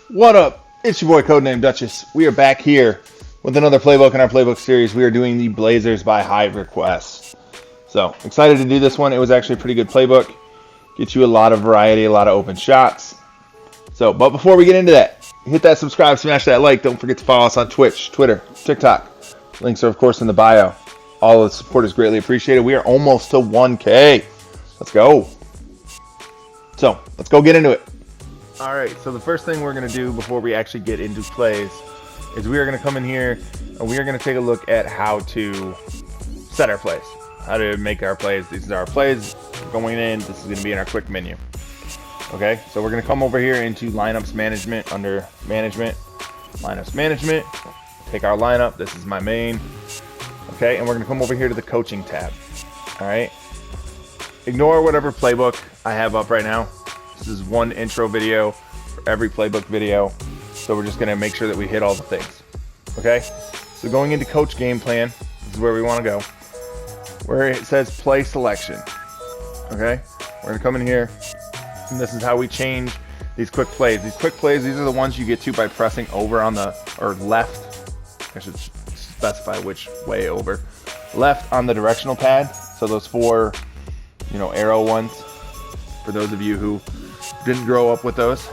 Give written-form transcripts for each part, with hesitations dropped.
What up? It's your boy Codename Duchess. We are back here with another playbook in our playbook series. We are doing the Blazers by Hive Request. So excited to do this one. It was actually a pretty good playbook. Gets you a lot of variety, a lot of open shots. But before we get into that, hit that subscribe, smash that like. Don't forget to follow us on Twitch, Twitter, TikTok. Links are of course in the bio. All of the support is greatly appreciated. We are almost to 1K. Let's go. So let's go get into it. Alright, so the first thing we're going to do before we actually get into plays is we are going to come in here and we are going to take a look at how to set our plays. How to make our plays. These are our plays going in. This is going to be in our quick menu. Okay, so we're going to come over here into lineups management under management. Lineups management. Take our lineup. This is my main. Okay, and we're going to come over here to the coaching tab. Alright. Ignore whatever playbook I have up right now. This is one intro video for every playbook video. So we're just going to make sure that we hit all the things. Okay? So going into coach game plan, this is where we want to go. Where it says play selection. Okay? We're going to come in here. And this is how we change these quick plays. These quick plays, these are the ones you get to by pressing over on the, or left. I should specify which way over. Left on the directional pad. So those four, arrow ones. For those of you who didn't grow up with those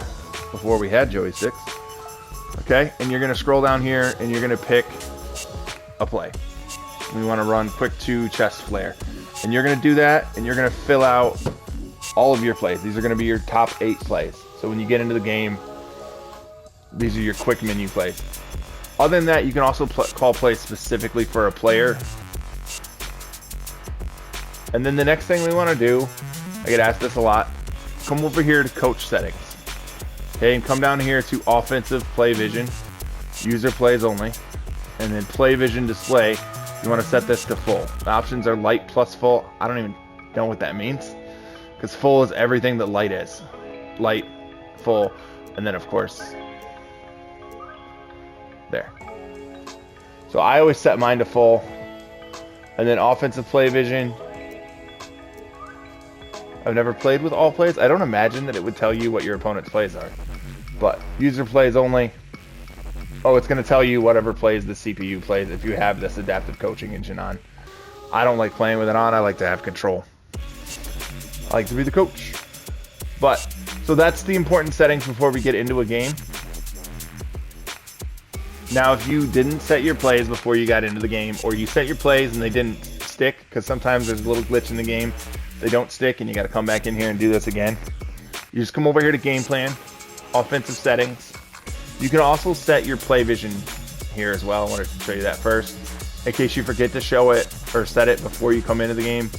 before we had Joey Sticks. Okay, and you're going to scroll down here and you're going to pick a play. We want to run quick 2 chest flare. And you're going to do that and you're going to fill out all of your plays. These are going to be your top 8 plays. So when you get into the game, these are your quick menu plays. Other than that, you can also call plays specifically for a player. And then the next thing we want to do, I get asked this a lot, come over here to coach settings. Okay, and come down here to offensive play vision, user plays only, and then play vision display. You want to set this to full. The options are light plus full. I don't even know what that means, because full is everything that light is. Light, full, and then of course, there. So I always set mine to full, and then offensive play vision. I've never played with all plays. I don't imagine that it would tell you what your opponent's plays are. But user plays only. Oh, it's going to tell you whatever plays the CPU plays if you have this adaptive coaching engine on. I don't like playing with it on. I like to have control. I like to be the coach. But, so that's the important settings before we get into a game. Now, if you didn't set your plays before you got into the game, or you set your plays and they didn't stick, because sometimes there's a little glitch in the game, they don't stick and you got to come back in here and do this again. You just come over here to game plan, offensive settings. You can also set your play vision here as well. I wanted to show you that first. In case you forget to show it or set it before you come into the game,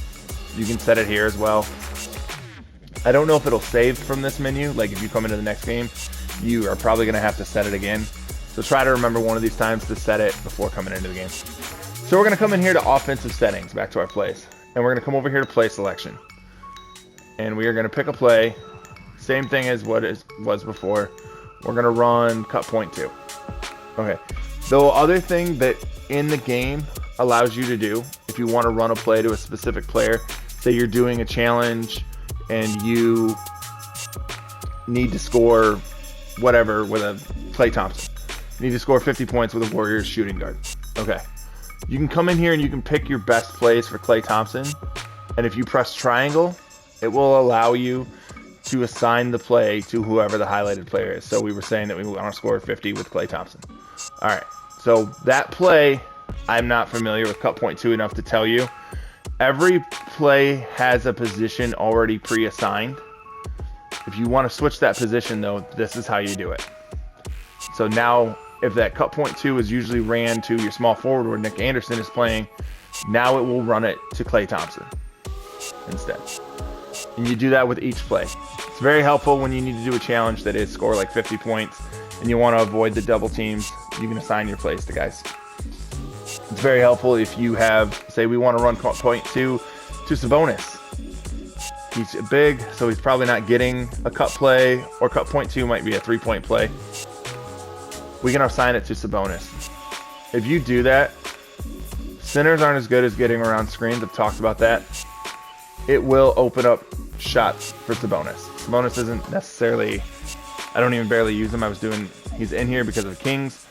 you can set it here as well. I don't know if it'll save from this menu. Like if you come into the next game, you are probably going to have to set it again. So try to remember one of these times to set it before coming into the game. So we're going to come in here to offensive settings, back to our plays. And we're going to come over here to play selection. And we are going to pick a play. Same thing as what it was before. We're going to run cut point 2. Okay. The other thing that in the game allows you to do, if you want to run a play to a specific player, say you're doing a challenge and you need to score whatever with a Klay Thompson. You need to score 50 points with a Warriors shooting guard. Okay. You can come in here and you can pick your best plays for Klay Thompson. And if you press triangle, it will allow you to assign the play to whoever the highlighted player is. So we were saying that we want to score 50 with Klay Thompson. All right. So that play, I'm not familiar with cut point 2 enough to tell you. Every play has a position already pre-assigned. If you want to switch that position, though, this is how you do it. So now, if that cut point 2 is usually ran to your small forward where Nick Anderson is playing, now it will run it to Klay Thompson instead. And you do that with each play. It's very helpful when you need to do a challenge that is score like 50 points and you want to avoid the double teams. You can assign your plays to guys. It's very helpful if you have, say we want to run cut point 2 to Sabonis. He's big, so he's probably not getting a cut play, or cut point 2 might be a 3-point play. We can assign it to Sabonis. If you do that, centers aren't as good as getting around screens. I've talked about that. It will open up shots for Sabonis. Sabonis isn't necessarily I don't even barely use him. He's in here because of Kings,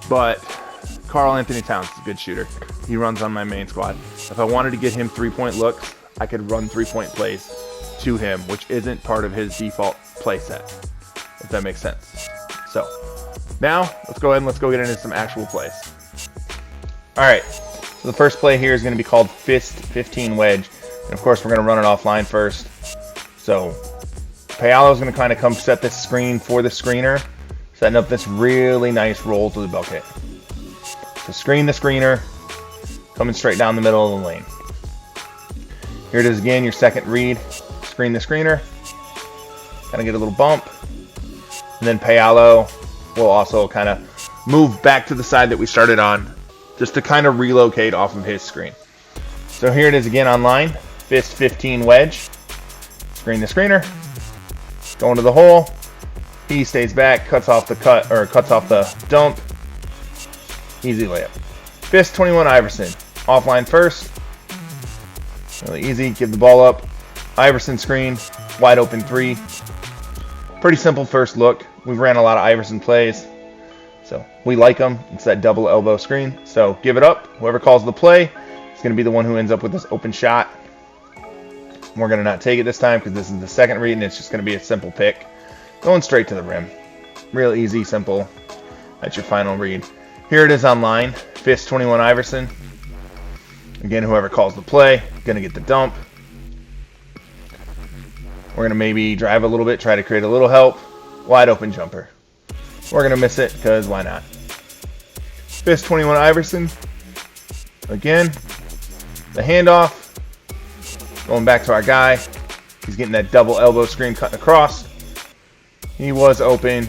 but Karl Anthony Towns is a good shooter. He runs on my main squad. If I wanted to get him 3-point looks, I could run 3-point plays to him, which isn't part of his default play set, if that makes sense. So now let's go ahead and let's go get into some actual plays. All right, so the first play here is going to be called Fist 15 Wedge, and of course we're going to run it offline first. So Paolo is going to kind of come set this screen for the screener, setting up this really nice roll to the bucket. So screen the screener, coming straight down the middle of the lane. Here it is again, your second read. Screen the screener, kind of get a little bump, and then Paolo will also kind of move back to the side that we started on, just to kind of relocate off of his screen. So here it is again online, Fist 15 Wedge. Screen the screener, going to the hole. He stays back, cuts off the dump. Easy layup. Fist 21 Iverson, offline first. Really easy, give the ball up. Iverson screen, wide open 3. Pretty simple first look. We've ran a lot of Iverson plays, so we like them. It's that double elbow screen. So give it up. Whoever calls the play is going to be the one who ends up with this open shot. We're going to not take it this time because this is the second read, and it's just going to be a simple pick. Going straight to the rim. Real easy, simple. That's your final read. Here it is online. Fist 21 Iverson. Again, whoever calls the play is going to get the dump. We're going to maybe drive a little bit, try to create a little help. Wide open jumper. We're going to miss it because why not? Fist 21 Iverson. Again, the handoff. Going back to our guy. He's getting that double elbow screen cutting across. He was open,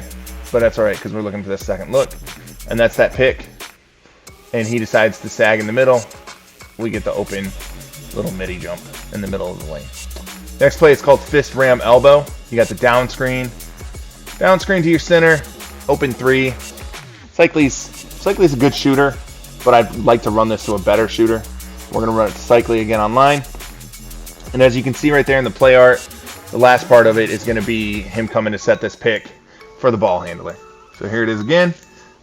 but that's all right because we're looking for the second look. And that's that pick. And he decides to sag in the middle. We get the open little midi jump in the middle of the lane. Next play is called Fist Ram Elbow. You got the down screen. Down screen to your center. Open 3. Cycly's a good shooter, but I'd like to run this to a better shooter. We're going to run it to Cycly again online. And as you can see right there in the play art, the last part of it is going to be him coming to set this pick for the ball handler. So here it is again.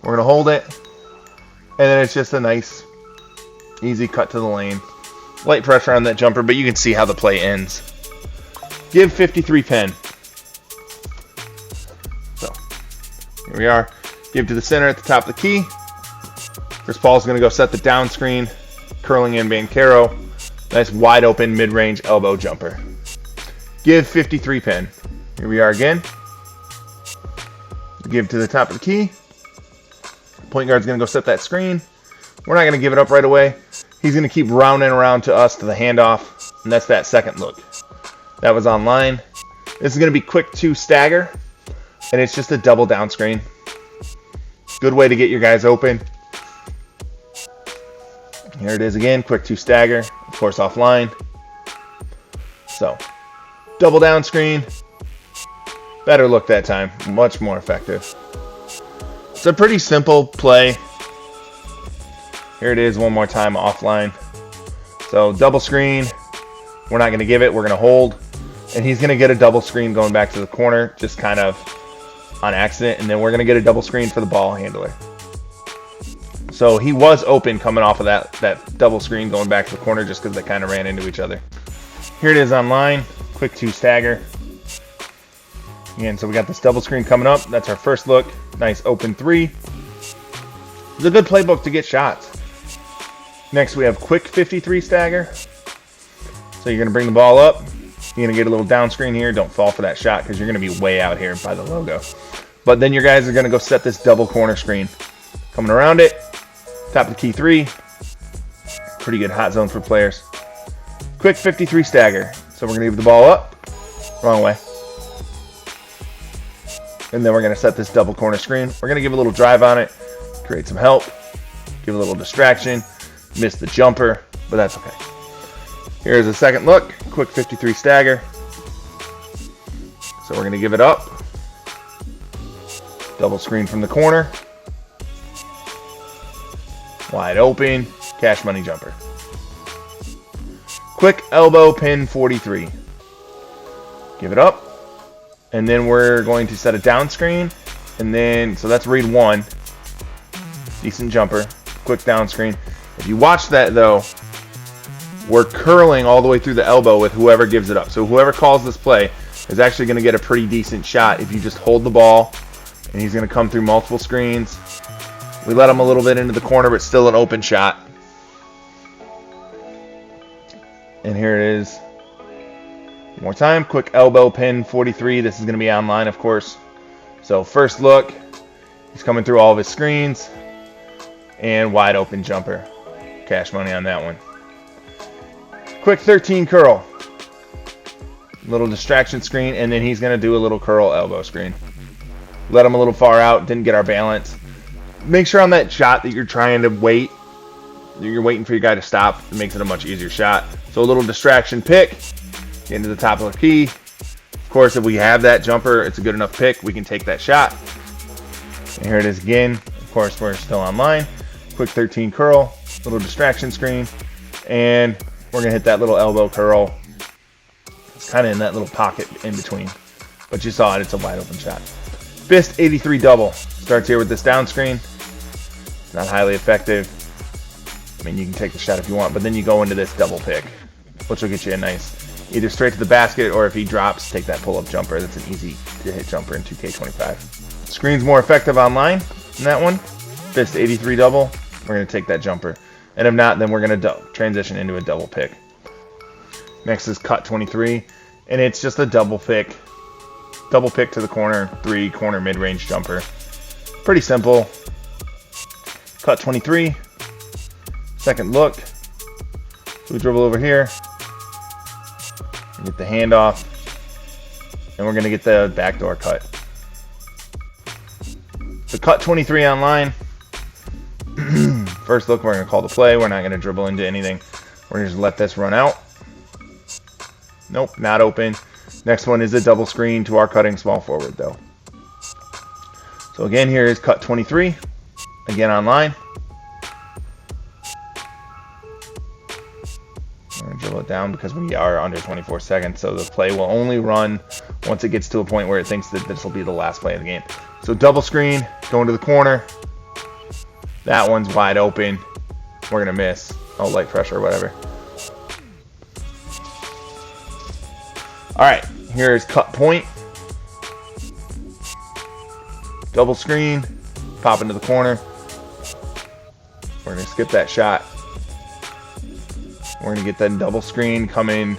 We're going to hold it. And then it's just a nice, easy cut to the lane. Light pressure on that jumper, but you can see how the play ends. Give 53 pin. So, here we are. Give to the center at the top of the key. Chris Paul's going to go set the down screen. Curling in Bancaro. Nice wide open mid-range elbow jumper. Give 53 pin. Here we are again. Give to the top of the key. Point guard's going to go set that screen. We're not going to give it up right away. He's going to keep rounding around to us to the handoff, and that's that second look. That was online. This is going to be quick 2 stagger, and it's just a double down screen. Good way to get your guys open. Here it is again, quick 2 stagger, of course offline. So, double down screen. Better look that time, much more effective. It's a pretty simple play. Here it is one more time offline. So double screen. We're not going to give it. We're going to hold. And he's going to get a double screen going back to the corner, just kind of on accident. And then we're going to get a double screen for the ball handler. So he was open coming off of that double screen going back to the corner just because they kind of ran into each other. Here it is online. Quick 2 stagger. Again, so we got this double screen coming up. That's our first look. Nice open 3. It's a good playbook to get shots. Next, we have quick 53 stagger. So you're going to bring the ball up. You're going to get a little down screen here. Don't fall for that shot because you're going to be way out here by the logo. But then your guys are going to go set this double corner screen. Coming around it. Top of the key 3. Pretty good hot zone for players. Quick 53 stagger. So we're going to give the ball up. Wrong way. And then we're going to set this double corner screen. We're going to give a little drive on it. Create some help. Give a little distraction. Miss the jumper, but that's okay. Here's a second look. Quick 53 stagger. So we're going to give it up. Double screen from the corner. Wide open. Cash money jumper. Quick elbow pin 43. Give it up. And then we're going to set a down screen. And then, so that's read 1. Decent jumper. Quick down screen. If you watch that, though, we're curling all the way through the elbow with whoever gives it up. So whoever calls this play is actually going to get a pretty decent shot if you just hold the ball. And he's going to come through multiple screens. We let him a little bit into the corner, but still an open shot. And here it is. One more time. Quick elbow pin, 43. This is going to be online, of course. So first look. He's coming through all of his screens. And wide open jumper. Cash money on that one. Quick 13 curl. Little distraction screen. And then he's going to do a little curl elbow screen. Let him a little far out. Didn't get our balance. Make sure on that shot that you're trying to wait. You're waiting for your guy to stop. It makes it a much easier shot. So a little distraction pick. Get into the top of the key. Of course, if we have that jumper, it's a good enough pick. We can take that shot. And here it is again. Of course, we're still online. Quick 13 curl. Little distraction screen. And we're going to hit that little elbow curl. It's kind of in that little pocket in between. But you saw it. It's a wide open shot. Fist 83 double. Starts here with this down screen. Not highly effective. I mean, you can take the shot if you want, but then you go into this double pick, which will get you a nice, either straight to the basket, or if he drops, take that pull-up jumper. That's an easy to hit jumper in 2K25. Screen's more effective online in that one. Fist 83 double. We're going to take that jumper. And if not, then we're going to transition into a double pick. Next is cut 23, and it's just a double pick. Double pick to the corner, 3 corner mid-range jumper. Pretty simple. Cut 23. Second look. So we dribble over here. Get the handoff. And we're going to get the backdoor cut. So cut 23 online. First look, we're going to call the play. We're not going to dribble into anything. We're going to just let this run out. Nope, not open. Next one is a double screen to our cutting small forward, though. So again, here is cut 23. Again, online. We're going to dribble it down because we are under 24 seconds. So the play will only run once it gets to a point where it thinks that this will be the last play of the game. So double screen, going to the corner. That one's wide open. We're going to miss. Oh, light pressure or whatever. All right, here's cut point. Double screen, pop into the corner. We're going to skip that shot. We're going to get that double screen coming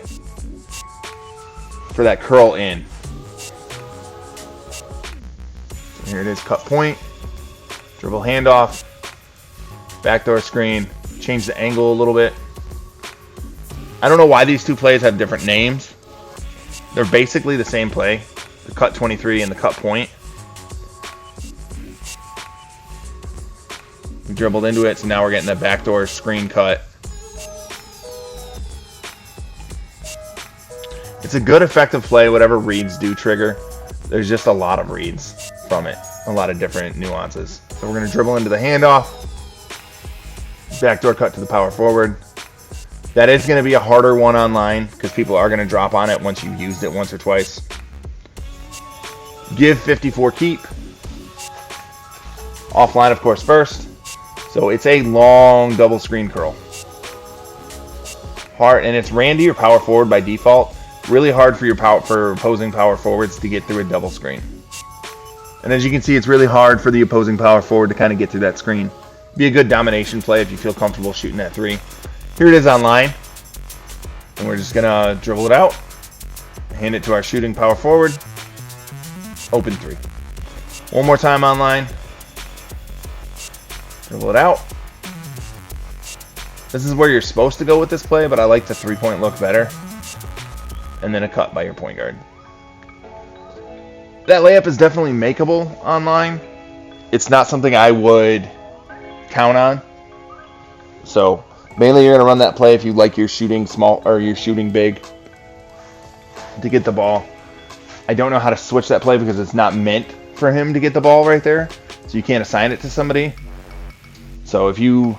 for that curl in. So here it is, cut point. Dribble handoff. Backdoor screen. Change the angle a little bit. I don't know why these two plays have different names. They're basically the same play. The cut 23 and the cut point. We dribbled into it, so now we're getting the backdoor screen cut. It's a good effective play, whatever reads do trigger. There's just a lot of reads from it. A lot of different nuances. So we're going to dribble into the handoff. Backdoor cut to the power forward. That is going to be a harder one online because people are going to drop on it once you've used it once or twice. Give 54 keep. Offline, of course, first. So it's a long double screen curl. Hard, and it's ran to your power forward by default. Really hard for for opposing power forwards to get through a double screen. And as you can see, it's really hard for the opposing power forward to kind of get through that screen. Be a good domination play if you feel comfortable shooting that 3. Here it is online. And we're just going to dribble it out. Hand it to our shooting power forward. Open 3. One more time online. Dribble it out. This is where you're supposed to go with this play, but I like the 3-point look better. And then a cut by your point guard. That layup is definitely makeable online. It's not something I would count on. So mainly you're going to run that play if you like your shooting small or your shooting big to get the ball. I don't know how to switch that play because it's not meant for him to get the ball right there. So you can't assign it to somebody. So if you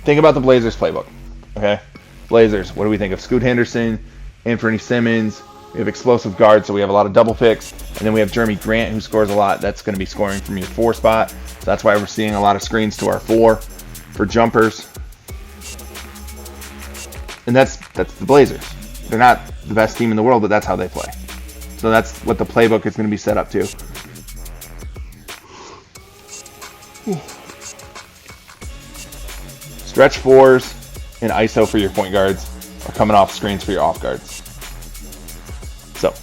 think about the Blazers playbook, okay? Blazers, what do we think of? Scoot Henderson, Anthony Simmons, We have explosive guards, so we have a lot of double picks. And then we have Jeremy Grant, who scores a lot. That's going to be scoring from your 4 spot. So that's why we're seeing a lot of screens to our 4 for jumpers. And that's the Blazers. They're not the best team in the world, but that's how they play. So that's what the playbook is going to be set up to. Stretch 4s and ISO for your point guards are coming off screens for your off guards. So,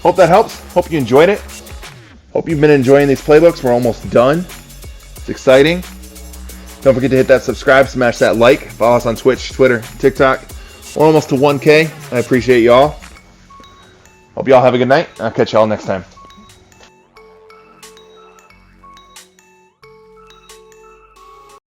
hope that helps. Hope you enjoyed it. Hope you've been enjoying these playbooks. We're almost done. It's exciting. Don't forget to hit that subscribe, smash that like. Follow us on Twitch, Twitter, TikTok. We're almost to 1K. I appreciate y'all. Hope y'all have a good night. I'll catch y'all next time.